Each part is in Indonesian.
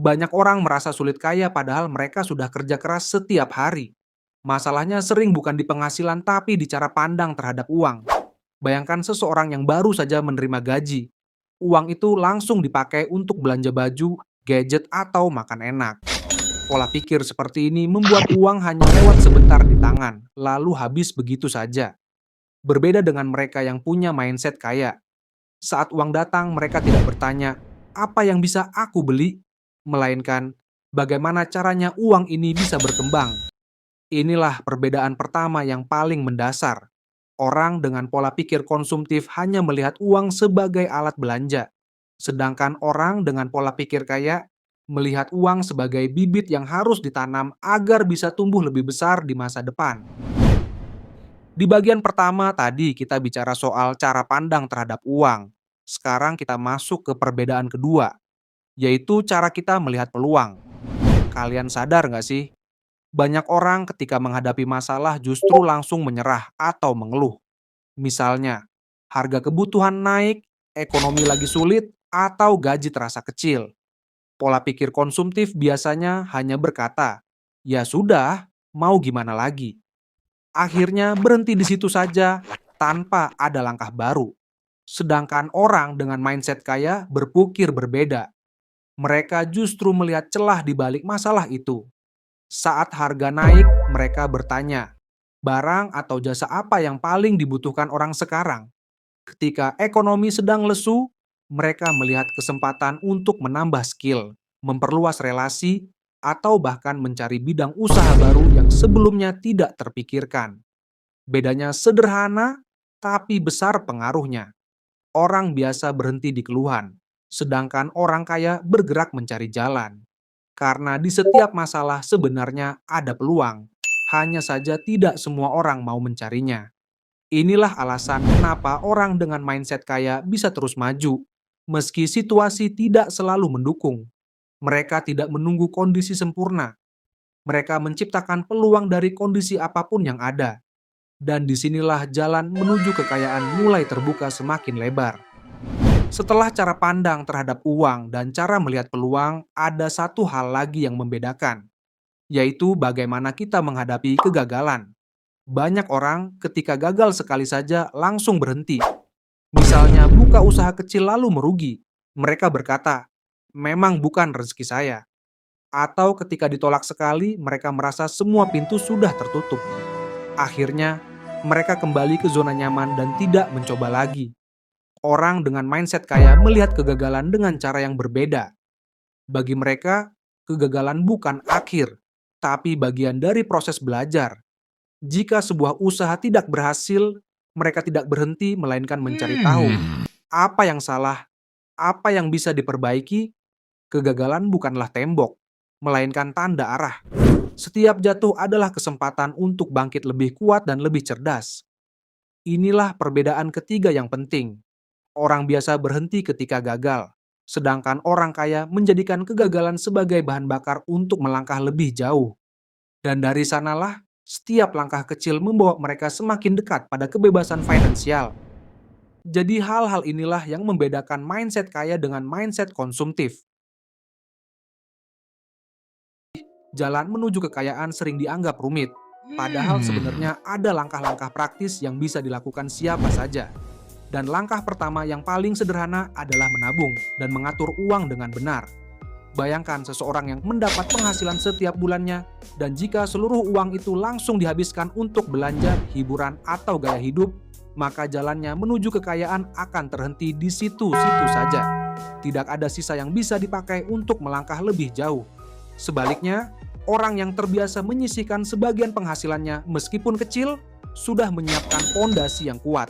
Banyak orang merasa sulit kaya padahal mereka sudah kerja keras setiap hari. Masalahnya sering bukan di penghasilan tapi di cara pandang terhadap uang. Bayangkan seseorang yang baru saja menerima gaji. Uang itu langsung dipakai untuk belanja baju, gadget, atau makan enak. Pola pikir seperti ini membuat uang hanya lewat sebentar di tangan, lalu habis begitu saja. Berbeda dengan mereka yang punya mindset kaya. Saat uang datang, mereka tidak bertanya, "Apa yang bisa aku beli?" Melainkan, "Bagaimana caranya uang ini bisa berkembang?" Inilah perbedaan pertama yang paling mendasar. Orang dengan pola pikir konsumtif hanya melihat uang sebagai alat belanja, sedangkan orang dengan pola pikir kaya melihat uang sebagai bibit yang harus ditanam agar bisa tumbuh lebih besar di masa depan. Di bagian pertama tadi kita bicara soal cara pandang terhadap uang. Sekarang kita masuk ke perbedaan kedua, yaitu cara kita melihat peluang. Kalian sadar nggak sih? Banyak orang ketika menghadapi masalah justru langsung menyerah atau mengeluh. Misalnya, harga kebutuhan naik, ekonomi lagi sulit, atau gaji terasa kecil. Pola pikir konsumtif biasanya hanya berkata, "Ya sudah, mau gimana lagi?" Akhirnya berhenti di situ saja tanpa ada langkah baru. Sedangkan orang dengan mindset kaya berpikir berbeda. Mereka justru melihat celah di balik masalah itu. Saat harga naik, mereka bertanya, barang atau jasa apa yang paling dibutuhkan orang sekarang? Ketika ekonomi sedang lesu, mereka melihat kesempatan untuk menambah skill, memperluas relasi, atau bahkan mencari bidang usaha baru yang sebelumnya tidak terpikirkan. Bedanya sederhana, tapi besar pengaruhnya. Orang biasa berhenti di keluhan, sedangkan orang kaya bergerak mencari jalan. Karena di setiap masalah sebenarnya ada peluang, hanya saja tidak semua orang mau mencarinya. Inilah alasan kenapa orang dengan mindset kaya bisa terus maju, meski situasi tidak selalu mendukung. Mereka tidak menunggu kondisi sempurna, mereka menciptakan peluang dari kondisi apapun yang ada. Dan disinilah jalan menuju kekayaan mulai terbuka semakin lebar. Setelah cara pandang terhadap uang dan cara melihat peluang, ada satu hal lagi yang membedakan, yaitu bagaimana kita menghadapi kegagalan. Banyak orang ketika gagal sekali saja langsung berhenti. Misalnya buka usaha kecil lalu merugi. Mereka berkata, "Memang bukan rezeki saya." Atau ketika ditolak sekali, mereka merasa semua pintu sudah tertutup. Akhirnya, mereka kembali ke zona nyaman dan tidak mencoba lagi. Orang dengan mindset kaya melihat kegagalan dengan cara yang berbeda. Bagi mereka, kegagalan bukan akhir, tapi bagian dari proses belajar. Jika sebuah usaha tidak berhasil, mereka tidak berhenti melainkan mencari tahu apa yang salah, apa yang bisa diperbaiki. Kegagalan bukanlah tembok, melainkan tanda arah. Setiap jatuh adalah kesempatan untuk bangkit lebih kuat dan lebih cerdas. Inilah perbedaan ketiga yang penting. Orang biasa berhenti ketika gagal, sedangkan orang kaya menjadikan kegagalan sebagai bahan bakar untuk melangkah lebih jauh. Dan dari sanalah, setiap langkah kecil membawa mereka semakin dekat pada kebebasan finansial. Jadi hal-hal inilah yang membedakan mindset kaya dengan mindset konsumtif. Jalan menuju kekayaan sering dianggap rumit, padahal sebenarnya ada langkah-langkah praktis yang bisa dilakukan siapa saja. Dan langkah pertama yang paling sederhana adalah menabung dan mengatur uang dengan benar. Bayangkan seseorang yang mendapat penghasilan setiap bulannya, dan jika seluruh uang itu langsung dihabiskan untuk belanja, hiburan, atau gaya hidup, maka jalannya menuju kekayaan akan terhenti di situ-situ saja. Tidak ada sisa yang bisa dipakai untuk melangkah lebih jauh. Sebaliknya, orang yang terbiasa menyisihkan sebagian penghasilannya meskipun kecil, sudah menyiapkan fondasi yang kuat.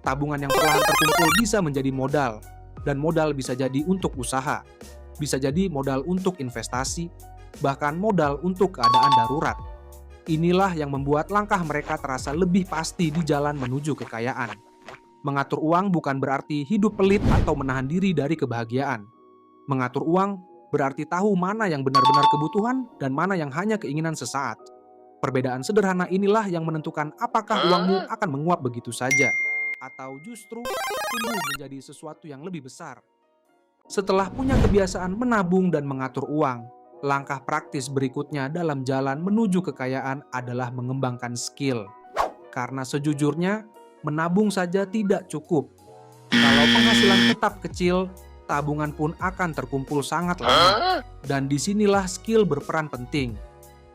Tabungan yang perlahan terkumpul bisa menjadi modal, dan modal bisa jadi untuk usaha, bisa jadi modal untuk investasi, bahkan modal untuk keadaan darurat. Inilah yang membuat langkah mereka terasa lebih pasti di jalan menuju kekayaan. Mengatur uang bukan berarti hidup pelit atau menahan diri dari kebahagiaan. Mengatur uang berarti tahu mana yang benar-benar kebutuhan dan mana yang hanya keinginan sesaat. Perbedaan sederhana inilah yang menentukan apakah uangmu akan menguap begitu saja, atau justru tumbuh menjadi sesuatu yang lebih besar. Setelah punya kebiasaan menabung dan mengatur uang, langkah praktis berikutnya dalam jalan menuju kekayaan adalah mengembangkan skill. Karena sejujurnya, menabung saja tidak cukup. Kalau penghasilan tetap kecil, tabungan pun akan terkumpul sangat lama. Dan disinilah skill berperan penting.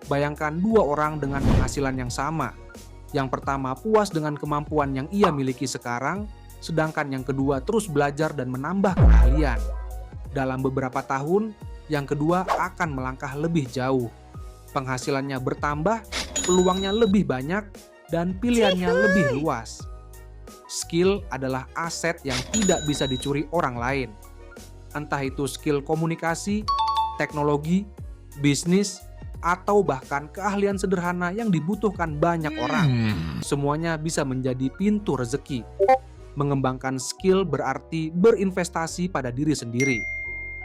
Bayangkan dua orang dengan penghasilan yang sama. Yang pertama puas dengan kemampuan yang ia miliki sekarang, sedangkan yang kedua terus belajar dan menambah keahlian. Dalam beberapa tahun, yang kedua akan melangkah lebih jauh. Penghasilannya bertambah, peluangnya lebih banyak, dan pilihannya lebih luas. Skill adalah aset yang tidak bisa dicuri orang lain. Entah itu skill komunikasi, teknologi, bisnis, atau bahkan keahlian sederhana yang dibutuhkan banyak orang. Semuanya bisa menjadi pintu rezeki. Mengembangkan skill berarti berinvestasi pada diri sendiri.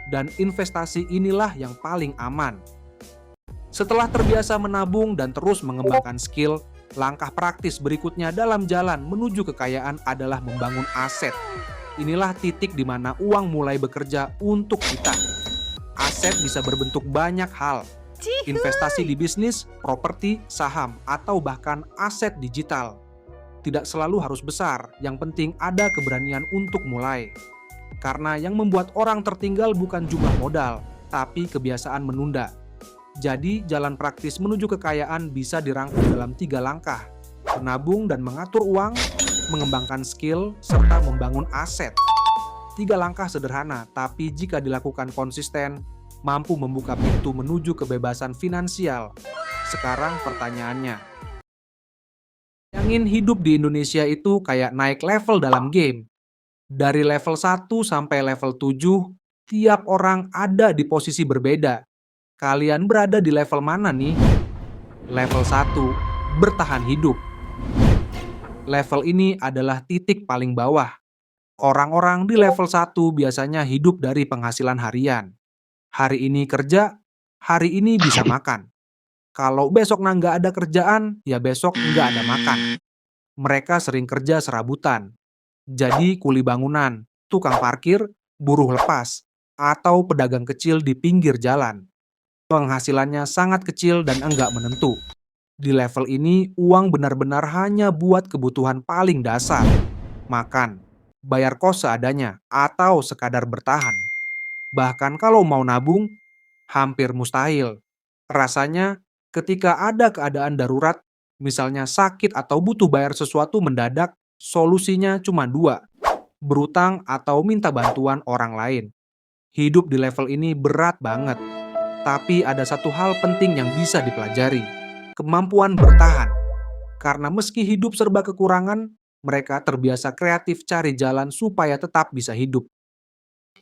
Dan investasi inilah yang paling aman. Setelah terbiasa menabung dan terus mengembangkan skill, langkah praktis berikutnya dalam jalan menuju kekayaan adalah membangun aset. Inilah titik di mana uang mulai bekerja untuk kita. Aset bisa berbentuk banyak hal. Investasi di bisnis, properti, saham, atau bahkan aset digital. Tidak selalu harus besar, yang penting ada keberanian untuk mulai. Karena yang membuat orang tertinggal bukan jumlah modal, tapi kebiasaan menunda. Jadi, jalan praktis menuju kekayaan bisa dirangkum dalam 3 langkah. Menabung dan mengatur uang, mengembangkan skill, serta membangun aset. 3 langkah sederhana, tapi jika dilakukan konsisten, mampu membuka pintu menuju kebebasan finansial. Sekarang pertanyaannya, ingin hidup di Indonesia itu kayak naik level dalam game. Dari level 1 sampai level 7, tiap orang ada di posisi berbeda. Kalian berada di level mana nih? Level 1, bertahan hidup. Level ini adalah titik paling bawah. Orang-orang di level 1 biasanya hidup dari penghasilan harian. Hari ini kerja, hari ini bisa makan. Kalau besok nggak ada kerjaan, ya besok nggak ada makan. Mereka sering kerja serabutan. Jadi kuli bangunan, tukang parkir, buruh lepas, atau pedagang kecil di pinggir jalan. Penghasilannya sangat kecil dan enggak menentu. Di level ini, uang benar-benar hanya buat kebutuhan paling dasar. Makan, bayar kos seadanya, atau sekadar bertahan. Bahkan kalau mau nabung, hampir mustahil. Rasanya, ketika ada keadaan darurat, misalnya sakit atau butuh bayar sesuatu mendadak, solusinya cuma 2, berutang atau minta bantuan orang lain. Hidup di level ini berat banget. Tapi ada satu hal penting yang bisa dipelajari, kemampuan bertahan. Karena meski hidup serba kekurangan, mereka terbiasa kreatif cari jalan supaya tetap bisa hidup.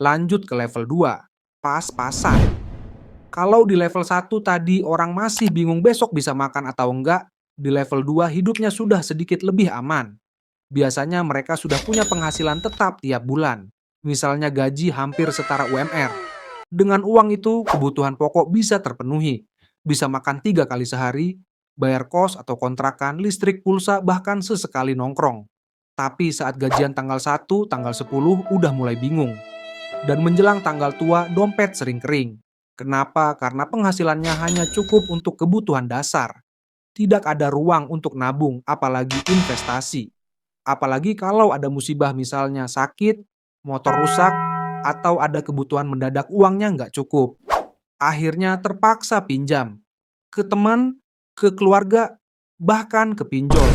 Lanjut ke level 2, pas-pasan. Kalau di level 1 tadi orang masih bingung besok bisa makan atau enggak, di level 2 hidupnya sudah sedikit lebih aman. Biasanya mereka sudah punya penghasilan tetap tiap bulan. Misalnya gaji hampir setara UMR. Dengan uang itu, kebutuhan pokok bisa terpenuhi. Bisa makan 3 kali sehari, bayar kos atau kontrakan, listrik, pulsa, bahkan sesekali nongkrong. Tapi saat gajian tanggal 1, tanggal 10 udah mulai bingung. Dan menjelang tanggal tua, dompet sering kering. Kenapa? Karena penghasilannya hanya cukup untuk kebutuhan dasar. Tidak ada ruang untuk nabung, apalagi investasi. Apalagi kalau ada musibah misalnya sakit, motor rusak, atau ada kebutuhan mendadak uangnya nggak cukup. Akhirnya terpaksa pinjam. Ke teman, ke keluarga, bahkan ke pinjol.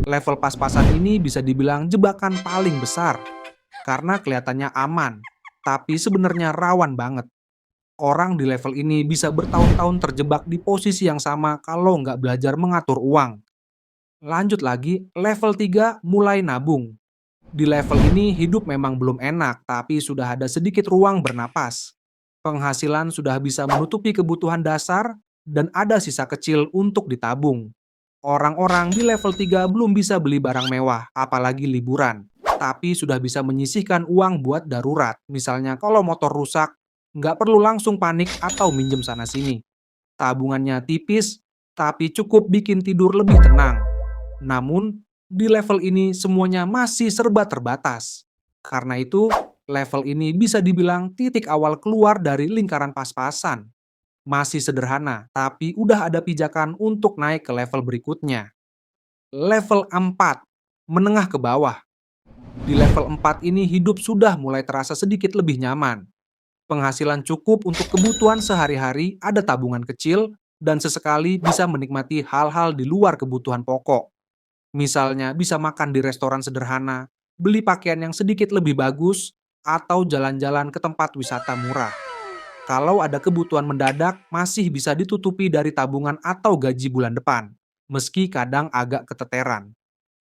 Level pas-pasan ini bisa dibilang jebakan paling besar. Karena kelihatannya aman, tapi sebenarnya rawan banget. Orang di level ini bisa bertahun-tahun terjebak di posisi yang sama kalau nggak belajar mengatur uang. Lanjut lagi, level 3 mulai nabung. Di level ini hidup memang belum enak, tapi sudah ada sedikit ruang bernapas. Penghasilan sudah bisa menutupi kebutuhan dasar dan ada sisa kecil untuk ditabung. Orang-orang di level 3 belum bisa beli barang mewah, apalagi liburan. Tapi sudah bisa menyisihkan uang buat darurat. Misalnya kalau motor rusak, nggak perlu langsung panik atau minjem sana-sini. Tabungannya tipis, tapi cukup bikin tidur lebih tenang. Namun, di level ini semuanya masih serba terbatas. Karena itu, Level ini bisa dibilang titik awal keluar dari lingkaran pas-pasan. Masih sederhana, tapi udah ada pijakan untuk naik ke level berikutnya. Level 4, menengah ke bawah. Di level 4 ini hidup sudah mulai terasa sedikit lebih nyaman. Penghasilan cukup untuk kebutuhan sehari-hari, ada tabungan kecil, dan sesekali bisa menikmati hal-hal di luar kebutuhan pokok. Misalnya bisa makan di restoran sederhana, beli pakaian yang sedikit lebih bagus, atau jalan-jalan ke tempat wisata murah. Kalau ada kebutuhan mendadak, masih bisa ditutupi dari tabungan atau gaji bulan depan, meski kadang agak keteteran.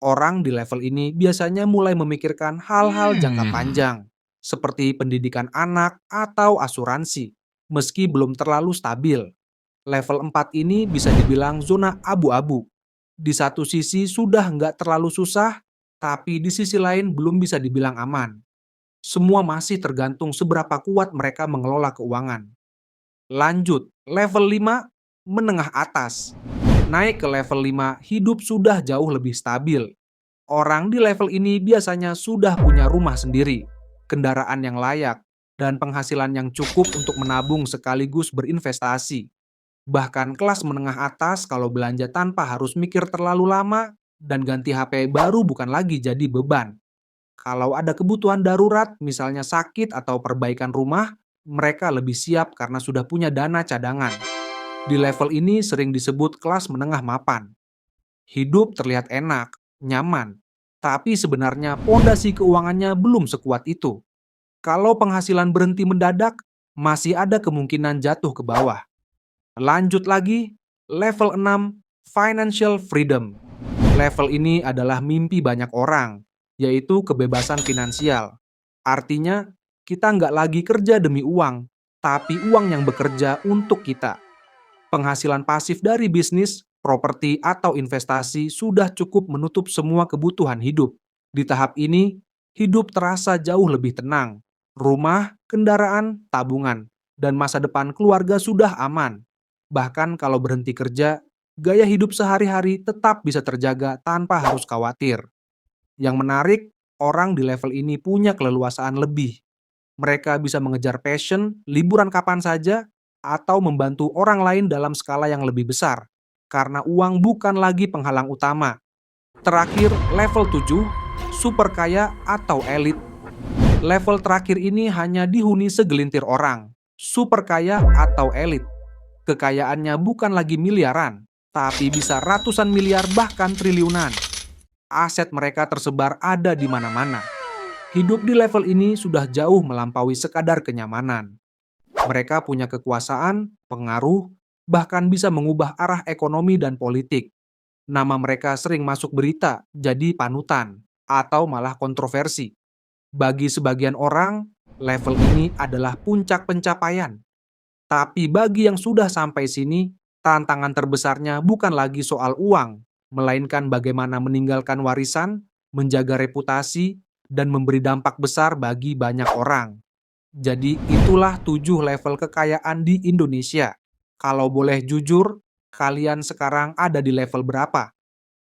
Orang di level ini biasanya mulai memikirkan hal-hal jangka panjang, seperti pendidikan anak atau asuransi, meski belum terlalu stabil. Level 4 ini bisa dibilang zona abu-abu. Di satu sisi sudah nggak terlalu susah, tapi di sisi lain belum bisa dibilang aman. Semua masih tergantung seberapa kuat mereka mengelola keuangan. Lanjut, level 5, menengah atas. Naik ke level 5, hidup sudah jauh lebih stabil. Orang di level ini biasanya sudah punya rumah sendiri, kendaraan yang layak, dan penghasilan yang cukup untuk menabung sekaligus berinvestasi. Bahkan kelas menengah atas kalau belanja tanpa harus mikir terlalu lama dan ganti HP baru bukan lagi jadi beban. Kalau ada kebutuhan darurat, misalnya sakit atau perbaikan rumah, mereka lebih siap karena sudah punya dana cadangan. Di level ini sering disebut kelas menengah mapan. Hidup terlihat enak, nyaman, tapi sebenarnya pondasi keuangannya belum sekuat itu. Kalau penghasilan berhenti mendadak, masih ada kemungkinan jatuh ke bawah. Lanjut lagi, level 6, financial freedom. Level ini adalah mimpi banyak orang, yaitu kebebasan finansial. Artinya, kita nggak lagi kerja demi uang, tapi uang yang bekerja untuk kita. Penghasilan pasif dari bisnis, properti, atau investasi sudah cukup menutup semua kebutuhan hidup. Di tahap ini, hidup terasa jauh lebih tenang. Rumah, kendaraan, tabungan, dan masa depan keluarga sudah aman. Bahkan kalau berhenti kerja, gaya hidup sehari-hari tetap bisa terjaga tanpa harus khawatir. Yang menarik, orang di level ini punya keleluasaan lebih. Mereka bisa mengejar passion, liburan kapan saja, atau membantu orang lain dalam skala yang lebih besar. Karena uang bukan lagi penghalang utama. Terakhir, level 7, super kaya atau elit. Level terakhir ini hanya dihuni segelintir orang. Super kaya atau elit. Kekayaannya bukan lagi miliaran, tapi bisa ratusan miliar bahkan triliunan. Aset mereka tersebar ada di mana-mana. Hidup di level ini sudah jauh melampaui sekadar kenyamanan. Mereka punya kekuasaan, pengaruh, bahkan bisa mengubah arah ekonomi dan politik. Nama mereka sering masuk berita, jadi panutan, atau malah kontroversi. Bagi sebagian orang, level ini adalah puncak pencapaian. Tapi bagi yang sudah sampai sini, tantangan terbesarnya bukan lagi soal uang, melainkan bagaimana meninggalkan warisan, menjaga reputasi, dan memberi dampak besar bagi banyak orang. Jadi itulah 7 level kekayaan di Indonesia. Kalau boleh jujur, kalian sekarang ada di level berapa?